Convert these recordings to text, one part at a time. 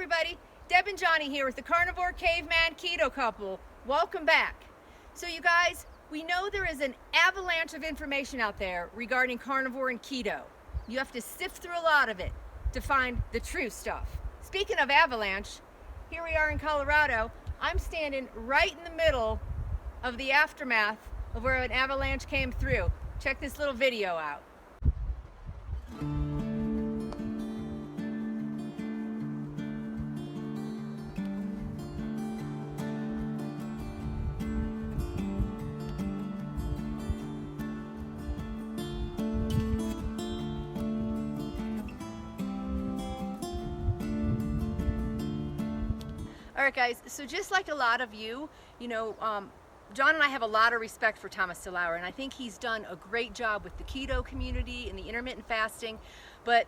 everybody, Deb and Johnny here with the Carnivore Caveman Keto couple. Welcome back. So you guys, we know there is an avalanche of information out there regarding carnivore and keto. You have to sift through a lot of it to find the true stuff. Speaking of avalanche, here we are in Colorado. I'm standing right in the middle of the aftermath of where an avalanche came through. Check this little video out. All right, guys, so just like a lot of you, John and I have a lot of respect for Thomas DELAUER, and I think he's done a great job with the keto community and the intermittent fasting. But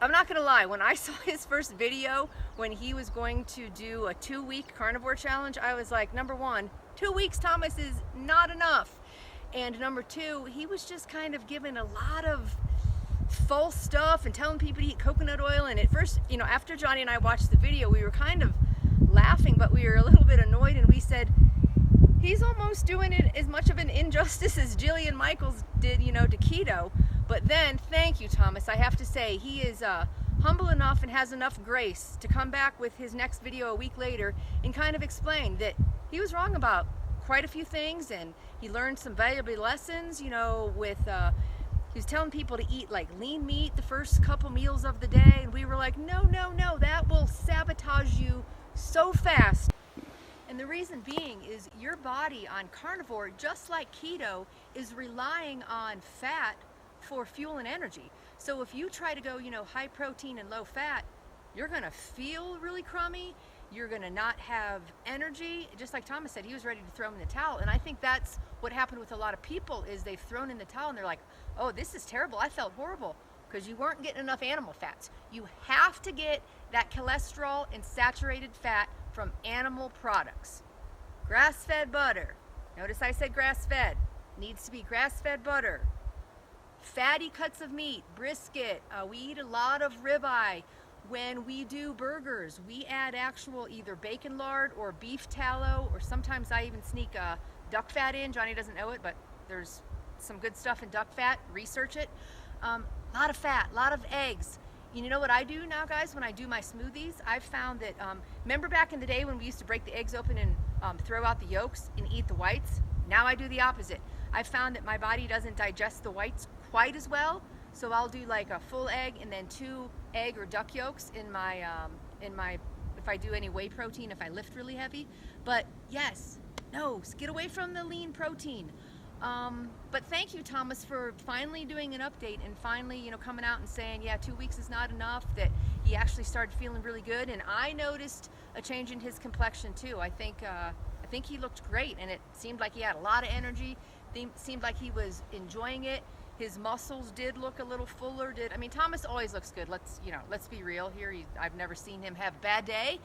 I'm not gonna lie, when I saw his first video when he was going to do a 2-week carnivore challenge, I was like, number one, 2 weeks, Thomas, is not enough. And number two, he was just kind of giving a lot of false stuff and telling people to eat coconut oil. And at first, after Johnny and I watched the video, we were kind of laughing, but we were a little bit annoyed, and we said, he's almost doing it as much of an injustice as Jillian Michaels did, to keto. But then, thank you, Thomas. I have to say, he is humble enough and has enough grace to come back with his next video a week later and kind of explain that he was wrong about quite a few things, and he learned some valuable lessons, with he was telling people to eat like lean meat the first couple meals of the day, and we were like, no, that will sabotage you so fast. And the reason being is your body on carnivore, just like keto, is relying on fat for fuel and energy. So if you try to go, high protein and low fat, you're gonna feel really crummy, you're gonna not have energy. Just like Thomas said, he was ready to throw in the towel. And I think that's what happened with a lot of people, is they've thrown in the towel and they're like, oh, this is terrible, I felt horrible, because you weren't getting enough animal fats. You have to get that cholesterol and saturated fat from animal products. Grass-fed butter. Notice I said grass-fed. Needs to be grass-fed butter. Fatty cuts of meat, brisket. We eat a lot of ribeye. When we do burgers, we add actual either bacon lard or beef tallow, or sometimes I even sneak duck fat in. Johnny doesn't know it, but there's some good stuff in duck fat. Research it. A lot of fat, a lot of eggs. You know what I do now, guys, when I do my smoothies? I've found that, remember back in the day when we used to break the eggs open and throw out the yolks and eat the whites? Now I do the opposite. I've found that my body doesn't digest the whites quite as well, so I'll do like a full egg and then 2 egg or duck yolks in my, if I do any whey protein, if I lift really heavy. But yes, no, get away from the lean protein. But thank you, Thomas, for finally doing an update and finally, coming out and saying, yeah, 2 weeks is not enough, that he actually started feeling really good. And I noticed a change in his complexion too. I think he looked great, and it seemed like he had a lot of energy. Seemed like he was enjoying it. His muscles did look a little fuller. Thomas always looks good. Let's be real here. I've never seen him have a bad day.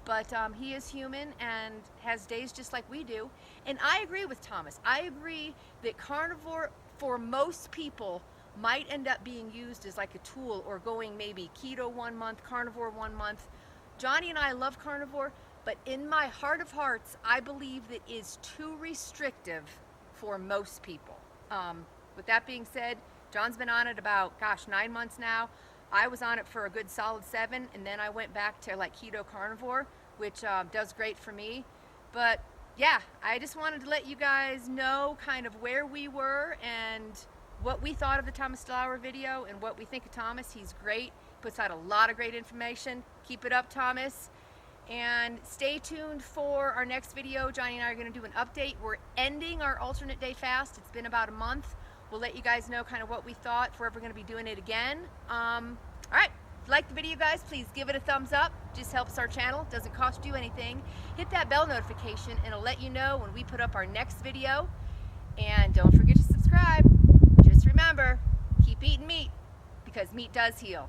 But he is human and has days just like we do. And I agree with Thomas. I agree that carnivore, for most people, might end up being used as like a tool, or going maybe keto 1 month, carnivore 1 month. Johnny and I love carnivore, but in my heart of hearts, I believe that is too restrictive for most people. With that being said, John's been on it about, 9 months now. I was on it for a good solid 7, and then I went back to like keto carnivore, which does great for me. But yeah, I just wanted to let you guys know kind of where we were and what we thought of the Thomas DELAUER video and what we think of Thomas. He's great, puts out a lot of great information. Keep it up, Thomas. And stay tuned for our next video. Johnny and I are gonna do an update. We're ending our alternate day fast. It's been about a month. We'll let you guys know kind of what we thought, if we're ever going to be doing it again. All right, if you like the video, guys, please give it a thumbs up. Just helps our channel, doesn't cost you anything. Hit that bell notification and it'll let you know when we put up our next video. And don't forget to subscribe. Just remember, keep eating meat, because meat does heal.